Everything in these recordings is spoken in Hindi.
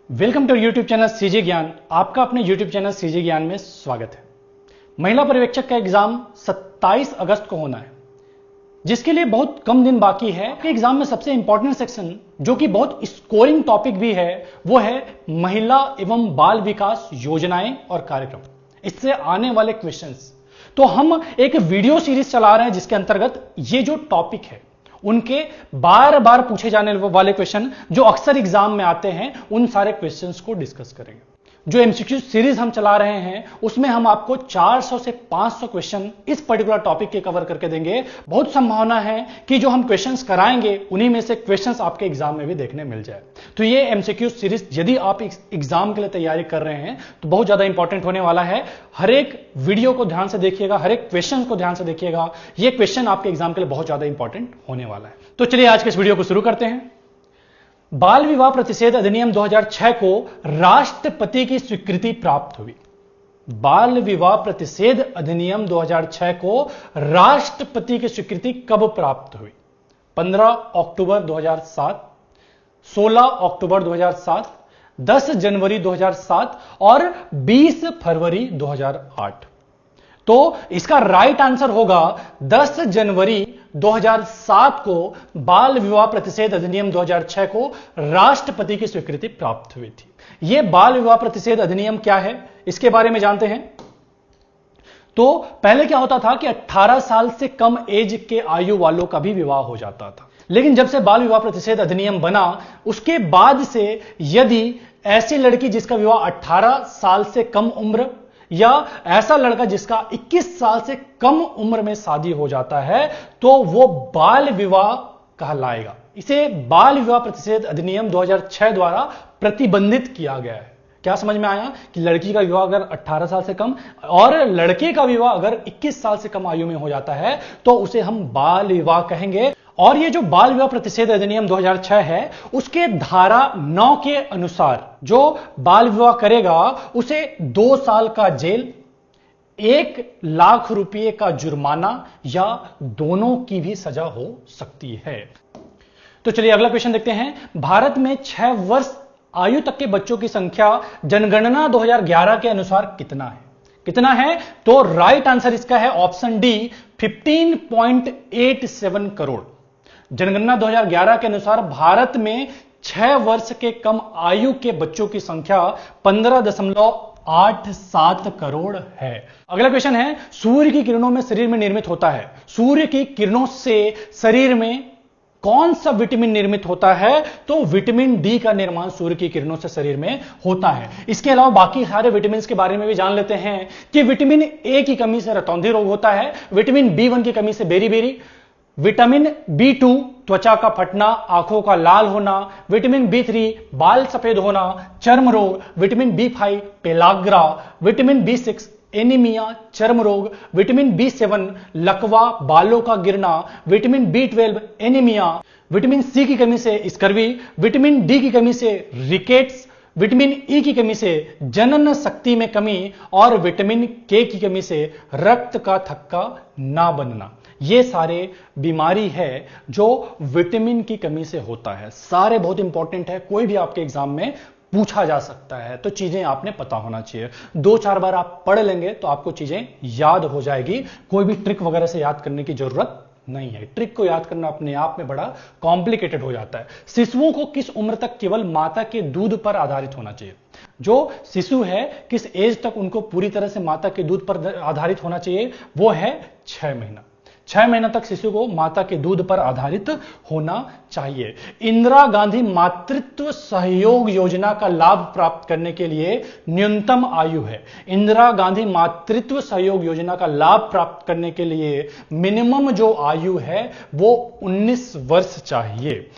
वेलकम टू यूट्यूब चैनल सीजे ज्ञान। आपका अपने यूट्यूब चैनल सीजे ज्ञान में स्वागत है। महिला पर्यवेक्षक का एग्जाम 27 अगस्त को होना है, जिसके लिए बहुत कम दिन बाकी है। एग्जाम में सबसे इंपॉर्टेंट सेक्शन जो कि बहुत स्कोरिंग टॉपिक भी है, वो है महिला एवं बाल विकास योजनाएं और कार्यक्रम, इससे आने वाले क्वेश्चंस। तो हम एक वीडियो सीरीज चला रहे हैं जिसके अंतर्गत ये जो टॉपिक है उनके बार बार पूछे जाने वाले क्वेश्चन जो अक्सर एग्जाम में आते हैं, उन सारे क्वेश्चंस को डिस्कस करेंगे। जो एमसीक्यू सीरीज हम चला रहे हैं उसमें हम आपको 400 से 500 क्वेश्चन इस पर्टिकुलर टॉपिक के कवर करके देंगे। बहुत संभावना है कि जो हम क्वेश्चंस कराएंगे उन्हीं में से क्वेश्चंस आपके एग्जाम में भी देखने मिल जाए। तो ये एमसीक्यू सीरीज यदि आप एग्जाम के लिए तैयारी कर रहे हैं तो बहुत ज्यादा इंपॉर्टेंट होने वाला है। हर एक वीडियो को ध्यान से देखिएगा, हर एक क्वेश्चन को ध्यान से देखिएगा। ये क्वेश्चन आपके एग्जाम के लिए बहुत ज्यादा इंपॉर्टेंट होने वाला है। तो चलिए आज के इस वीडियो को शुरू करते हैं। बाल विवाह प्रतिषेध अधिनियम 2006 को राष्ट्रपति की स्वीकृति प्राप्त हुई। बाल विवाह प्रतिषेध अधिनियम 2006 को राष्ट्रपति की स्वीकृति कब प्राप्त हुई? 15 अक्टूबर 2007, 16 अक्टूबर 2007, 10 जनवरी 2007 और 20 फरवरी 2008। तो इसका राइट आंसर होगा 10 जनवरी 2007 को बाल विवाह प्रतिषेध अधिनियम 2006 को राष्ट्रपति की स्वीकृति प्राप्त हुई थी। यह बाल विवाह प्रतिषेध अधिनियम क्या है, इसके बारे में जानते हैं। तो पहले क्या होता था कि 18 साल से कम एज के आयु वालों का भी विवाह हो जाता था, लेकिन जब से बाल विवाह प्रतिषेध अधिनियम बना उसके बाद से यदि ऐसी लड़की जिसका विवाह 18 साल से कम उम्र या ऐसा लड़का जिसका 21 साल से कम उम्र में शादी हो जाता है तो वो बाल विवाह कहलाएगा। इसे बाल विवाह प्रतिषेध अधिनियम 2006 द्वारा प्रतिबंधित किया गया है। क्या समझ में आया कि लड़की का विवाह अगर 18 साल से कम और लड़के का विवाह अगर 21 साल से कम आयु में हो जाता है तो उसे हम बाल विवाह कहेंगे। और ये जो बाल विवाह प्रतिषेध अधिनियम 2006 है उसके धारा 9 के अनुसार जो बाल विवाह करेगा उसे 2 साल का जेल, 1 लाख रुपए का जुर्माना या दोनों की भी सजा हो सकती है। तो चलिए अगला क्वेश्चन देखते हैं। भारत में 6 वर्ष आयु तक के बच्चों की संख्या जनगणना 2011 के अनुसार कितना है? कितना है? तो राइट आंसर इसका है ऑप्शन डी 15.87 करोड़। जनगणना 2011 के अनुसार भारत में 6 वर्ष के कम आयु के बच्चों की संख्या 15.87 करोड़ है। अगला क्वेश्चन है, सूर्य की किरणों में शरीर में निर्मित होता है। सूर्य की किरणों से शरीर में कौन सा विटामिन निर्मित होता है? तो विटामिन डी का निर्माण सूर्य की किरणों से शरीर में होता है। इसके अलावा बाकी सारे विटामिन के बारे में भी जान लेते हैं कि विटामिन ए की कमी से रतौंधी रोग होता है, विटामिन बी1 की कमी से बेरी, विटामिन बी2 त्वचा का फटना, आंखों का लाल होना, विटामिन बी3 बाल सफेद होना, चर्म रोग, विटामिन बी5 पेलाग्रा, विटामिन बी6 एनीमिया चर्म रोग, विटामिन बी7 लकवा बालों का गिरना, विटामिन बी12 एनीमिया, विटामिन सी की कमी से स्कर्वी, विटामिन डी की कमी से रिकेट्स, विटामिन ई की कमी से जनन शक्ति में कमी और विटामिन के की कमी से रक्त का थक्का ना बनना। ये सारे बीमारी है जो विटामिन की कमी से होता है। सारे बहुत इंपॉर्टेंट है, कोई भी आपके एग्जाम में पूछा जा सकता है, तो चीजें आपने पता होना चाहिए। 2-4 बार आप पढ़ लेंगे तो आपको चीजें याद हो जाएगी। कोई भी ट्रिक वगैरह से याद करने की जरूरत नहीं है। ट्रिक को याद करना अपने आप में बड़ा कॉम्प्लिकेटेड हो जाता है। शिशुओं को किस उम्र तक केवल माता के दूध पर आधारित होना चाहिए? जो शिशु है किस एज तक उनको पूरी तरह से माता के दूध पर आधारित होना चाहिए? वो है 6 महीना। 6 महीना तक शिशु को माता के दूध पर आधारित होना चाहिए। इंदिरा गांधी मातृत्व सहयोग योजना का लाभ प्राप्त करने के लिए न्यूनतम आयु है। इंदिरा गांधी मातृत्व सहयोग योजना का लाभ प्राप्त करने के लिए मिनिमम जो आयु है वो 19 वर्ष चाहिए।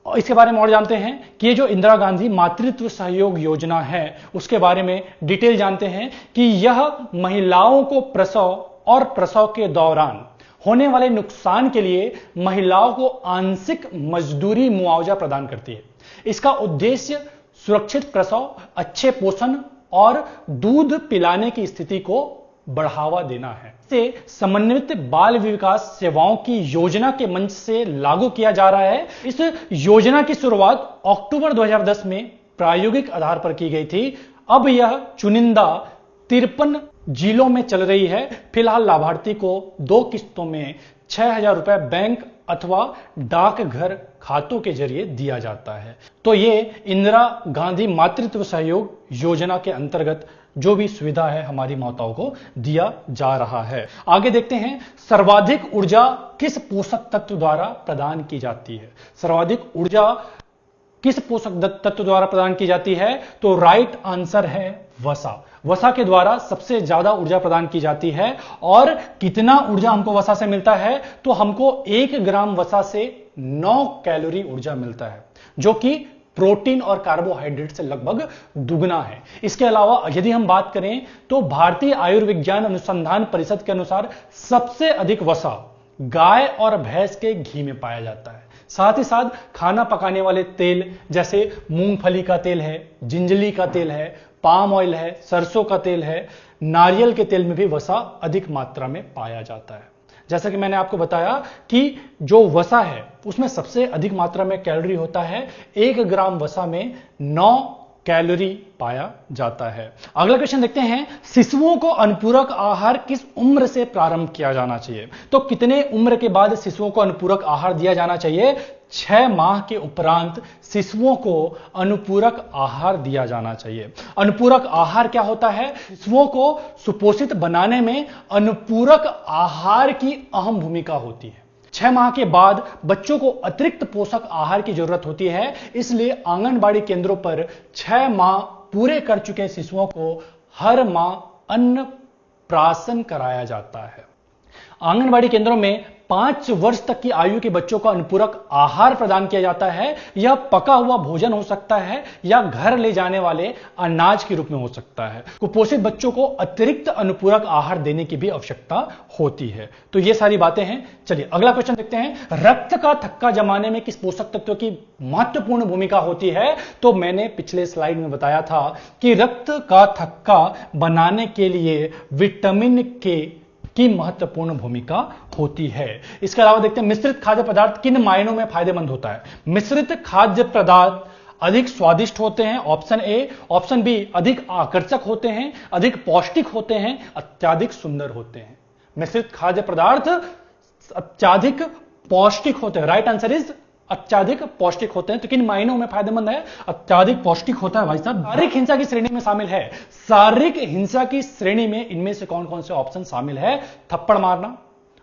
इसके बारे में और जानते हैं कि ये जो इंदिरा गांधी मातृत्व सहयोग योजना है उसके बारे में डिटेल जानते हैं कि यह महिलाओं को प्रसव और प्रसव के दौरान होने वाले नुकसान के लिए महिलाओं को आंशिक मजदूरी मुआवजा प्रदान करती है। इसका उद्देश्य सुरक्षित प्रसव, अच्छे पोषण और दूध पिलाने की स्थिति को बढ़ावा देना है। से समन्वित बाल विकास सेवाओं की योजना के मंच से लागू किया जा रहा है। इस योजना की शुरुआत अक्टूबर 2010 में प्रायोगिक आधार पर की गई थी। अब यह चुनिंदा 53 जिलों में चल रही है। फिलहाल लाभार्थी को 2 किस्तों में 6,000 रुपए बैंक अथवा डाकघर खातों के जरिए दिया जाता है। तो ये इंदिरा गांधी मातृत्व सहयोग योजना के अंतर्गत जो भी सुविधा है हमारी माताओं को दिया जा रहा है। आगे देखते हैं, सर्वाधिक ऊर्जा किस पोषक तत्व द्वारा प्रदान की जाती है? सर्वाधिक ऊर्जा किस पोषक तत्व द्वारा प्रदान की जाती है? तो राइट आंसर है वसा। वसा के द्वारा सबसे ज्यादा ऊर्जा प्रदान की जाती है। और कितना ऊर्जा हमको वसा से मिलता है? तो हमको 1 ग्राम वसा से 9 कैलोरी ऊर्जा मिलता है, जो कि प्रोटीन और कार्बोहाइड्रेट से लगभग दुगना है। इसके अलावा यदि हम बात करें तो भारतीय आयुर्विज्ञान अनुसंधान परिषद के अनुसार सबसे अधिक वसा गाय और भैंस के घी में पाया जाता है। साथ ही साथ खाना पकाने वाले तेल जैसे मूंगफली का तेल है, जिंजली का तेल है, पाम ऑयल है, सरसों का तेल है, नारियल के तेल में भी वसा अधिक मात्रा में पाया जाता है। जैसा कि मैंने आपको बताया कि जो वसा है उसमें सबसे अधिक मात्रा में कैलोरी होता है। 1 ग्राम वसा में 9 कैलोरी पाया जाता है। अगला क्वेश्चन देखते हैं, शिशुओं को अनुपूरक आहार किस उम्र से प्रारंभ किया जाना चाहिए? तो कितने उम्र के बाद शिशुओं को अनुपूरक आहार दिया जाना चाहिए? 6 माह के उपरांत शिशुओं को अनुपूरक आहार दिया जाना चाहिए। अनुपूरक आहार क्या होता है? शिशुओं को सुपोषित बनाने में अनुपूरक आहार की अहम भूमिका होती है। 6 माह के बाद बच्चों को अतिरिक्त पोषक आहार की जरूरत होती है, इसलिए आंगनबाड़ी केंद्रों पर 6 माह पूरे कर चुके शिशुओं को हर माह अन्न प्राशन कराया जाता है। आंगनबाड़ी केंद्रों में 5 वर्ष तक की आयु के बच्चों को अनुपूरक आहार प्रदान किया जाता है। यह पका हुआ भोजन हो सकता है या घर ले जाने वाले अनाज के रूप में हो सकता है। कुपोषित बच्चों को अतिरिक्त अनुपूरक आहार देने की भी आवश्यकता होती है। तो ये सारी बातें हैं। चलिए अगला क्वेश्चन देखते हैं, रक्त का थक्का जमाने में किस पोषक तत्व की महत्वपूर्ण भूमिका होती है? तो मैंने पिछले स्लाइड में बताया था कि रक्त का थक्का बनाने के लिए विटामिन के की महत्वपूर्ण भूमिका होती है। इसके अलावा देखते हैं, मिश्रित खाद्य पदार्थ किन मायनों में फायदेमंद होता है? मिश्रित खाद्य पदार्थ अधिक स्वादिष्ट होते हैं, ऑप्शन ए। ऑप्शन बी, अधिक आकर्षक होते हैं, अधिक पौष्टिक होते हैं, अत्यधिक सुंदर होते हैं। मिश्रित खाद्य पदार्थ अत्यधिक पौष्टिक होते हैं। राइट आंसर इज अत्यधिक पौष्टिक होते हैं। तो किन मायनों में फायदेमंद है? अत्यधिक पौष्टिक होता है भाई साहब। शारीरिक हिंसा की श्रेणी में शामिल है। शारीरिक हिंसा की श्रेणी में इनमें से कौन कौन से ऑप्शन शामिल है? थप्पड़ मारना,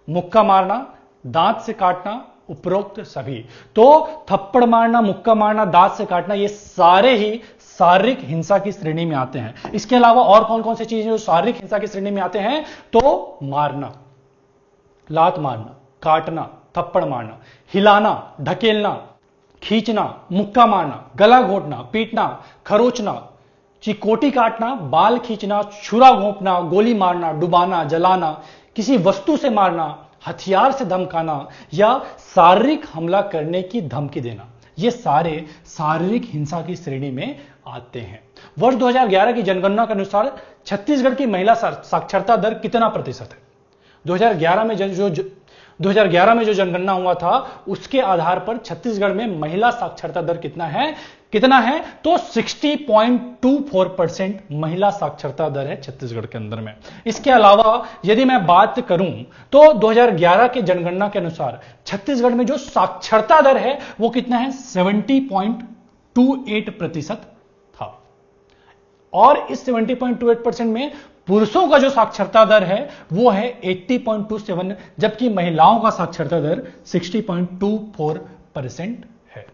मुक्का मारना, दांत से काटना, उपरोक्त सभी। तो थप्पड़ मारना, मुक्का मारना, दांत से काटना, ये सारे ही शारीरिक हिंसा की श्रेणी में आते हैं। इसके अलावा और कौन कौन सी चीजें जो शारीरिक हिंसा की श्रेणी में आते हैं? तो मारना, लात मारना, काटना, थप्पड़ मारना, हिलाना, ढकेलना, खींचना, मुक्का मारना, गला घोंटना, पीटना, खरोचना, चिकोटी काटना, बाल खींचना, छुरा घोंपना, गोली मारना, डुबाना, जलाना, किसी वस्तु से मारना, हथियार से धमकाना या शारीरिक हमला करने की धमकी देना, ये सारे शारीरिक हिंसा की श्रेणी में आते हैं। वर्ष 2011 की जनगणना के अनुसार छत्तीसगढ़ की महिला साक्षरता दर कितना प्रतिशत है? 2011 में जो जनगणना हुआ था उसके आधार पर छत्तीसगढ़ में महिला साक्षरता दर कितना है? तो 60.24% महिला साक्षरता दर है छत्तीसगढ़ के अंदर में। इसके अलावा यदि मैं बात करूं तो 2011 के जनगणना के अनुसार छत्तीसगढ़ में जो साक्षरता दर है वो कितना है? 70.28% था। और इस 70.28% में पुरुषों का जो साक्षरता दर है वो है 80.27, जबकि महिलाओं का साक्षरता दर 60.24% है।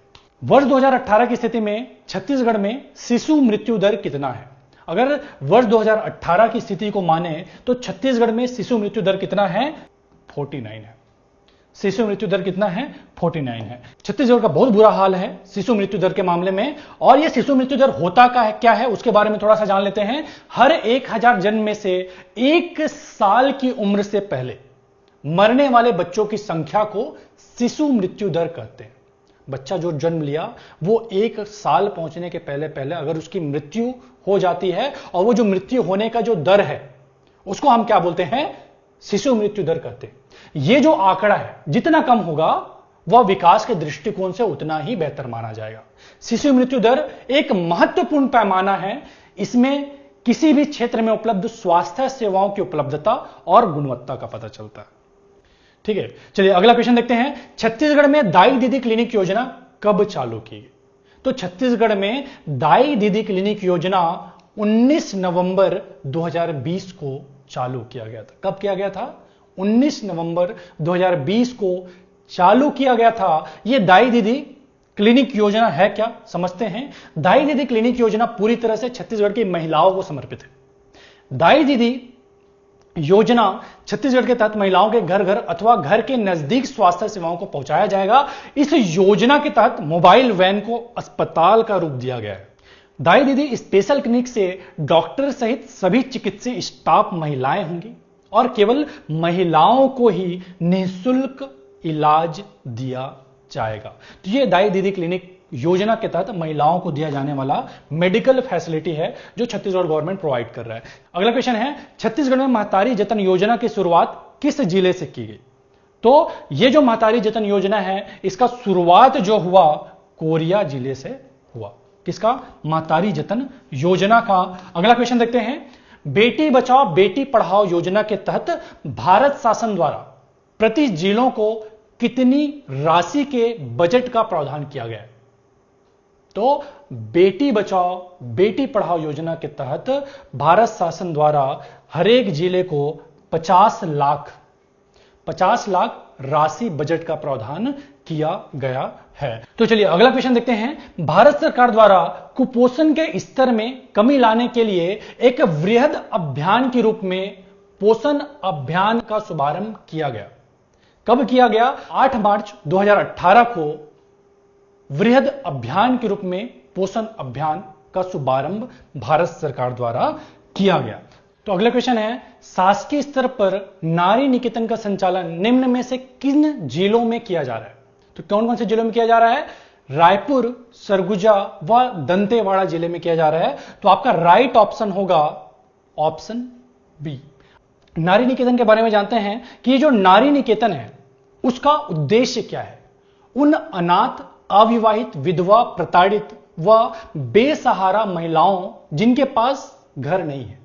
वर्ष 2018 की स्थिति में छत्तीसगढ़ में शिशु मृत्यु दर कितना है? अगर वर्ष 2018 की स्थिति को माने तो छत्तीसगढ़ में शिशु मृत्यु दर कितना है? 49 है। शिशु मृत्यु दर कितना है? 49 है। छत्तीसगढ़ का बहुत बुरा हाल है शिशु मृत्यु दर के मामले में। और यह शिशु मृत्यु दर होता क्या है उसके बारे में थोड़ा सा जान लेते हैं। हर 1000 जन्म में से 1 साल की उम्र से पहले मरने वाले बच्चों की संख्या को शिशु मृत्यु दर कहते हैं। बच्चा जो जन्म लिया वो 1 साल पहुंचने के पहले अगर उसकी मृत्यु हो जाती है और वो जो मृत्यु होने का जो दर है उसको हम क्या बोलते हैं? शिशु मृत्यु दर कहते हैं। ये जो आंकड़ा है जितना कम होगा वह विकास के दृष्टिकोण से उतना ही बेहतर माना जाएगा। शिशु मृत्यु दर एक महत्वपूर्ण पैमाना है। इसमें किसी भी क्षेत्र में उपलब्ध स्वास्थ्य सेवाओं की उपलब्धता और गुणवत्ता का पता चलता है। ठीक है, चलिए अगला क्वेश्चन देखते हैं। छत्तीसगढ़ में दाई दीदी क्लिनिक योजना कब चालू की गई? तो छत्तीसगढ़ में दाई दीदी क्लिनिक योजना 19 नवंबर 2020 को चालू किया गया था। कब किया गया था? 19 नवंबर 2020 को चालू किया गया था। यह दाई दीदी क्लिनिक योजना है क्या, समझते हैं। दाई दीदी क्लिनिक योजना पूरी तरह से छत्तीसगढ़ की महिलाओं को समर्पित है। दाई दीदी योजना छत्तीसगढ़ के तहत महिलाओं के घर घर अथवा घर के नजदीक स्वास्थ्य सेवाओं को पहुंचाया जाएगा। इस योजना के तहत मोबाइल वैन को अस्पताल का रूप दिया गया है। दाई दीदी स्पेशल क्लिनिक से डॉक्टर सहित सभी चिकित्सीय स्टाफ महिलाएं होंगी और केवल महिलाओं को ही निःशुल्क इलाज दिया जाएगा। तो ये दाई दीदी क्लिनिक योजना के तहत महिलाओं को दिया जाने वाला मेडिकल फैसिलिटी है जो छत्तीसगढ़ गवर्नमेंट प्रोवाइड कर रहा है। अगला क्वेश्चन है, छत्तीसगढ़ में महतारी जतन योजना की शुरुआत किस जिले से की गई? तो ये जो महतारी जतन योजना है, इसका शुरुआत जो हुआ कोरिया जिले से हुआ। किसका? महतारी जतन योजना का। अगला क्वेश्चन देखते हैं, बेटी बचाओ बेटी पढ़ाओ योजना के तहत भारत शासन द्वारा प्रति जिलों को कितनी राशि के बजट का प्रावधान किया गया है? तो बेटी बचाओ बेटी पढ़ाओ योजना के तहत भारत शासन द्वारा हर एक जिले को 50 लाख राशि बजट का प्रावधान किया गया है। तो चलिए अगला क्वेश्चन देखते हैं। भारत सरकार द्वारा कुपोषण के स्तर में कमी लाने के लिए एक वृहद अभियान के रूप में पोषण अभियान का शुभारंभ किया गया। कब किया गया? 8 मार्च 2018 को वृहद अभियान के रूप में पोषण अभियान का शुभारंभ भारत सरकार द्वारा किया गया। तो अगला क्वेश्चन है, शासकीय स्तर पर नारी निकेतन का संचालन निम्न में से किन जिलों में किया जा रहा है? तो कौन कौन से जिलों में किया जा रहा है? रायपुर, सरगुजा व दंतेवाड़ा जिले में किया जा रहा है। तो आपका राइट ऑप्शन होगा ऑप्शन बी। नारी निकेतन के बारे में जानते हैं कि ये जो नारी निकेतन है उसका उद्देश्य क्या है? उन अनाथ, अविवाहित, विधवा, प्रताड़ित व बेसहारा महिलाओं जिनके पास घर नहीं है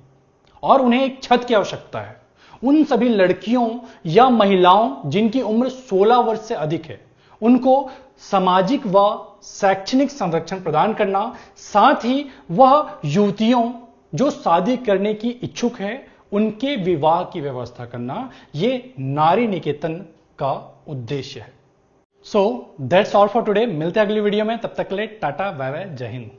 और उन्हें एक छत की आवश्यकता है, उन सभी लड़कियों या महिलाओं जिनकी उम्र 16 वर्ष से अधिक है, उनको सामाजिक व शैक्षणिक संरक्षण प्रदान करना, साथ ही वह युवतियों जो शादी करने की इच्छुक है उनके विवाह की व्यवस्था करना, यह नारी निकेतन का उद्देश्य है। So that's all for today. मिलते हैं अगली वीडियो में, तब तक के लिए टाटा बाय बाय, जय हिंद।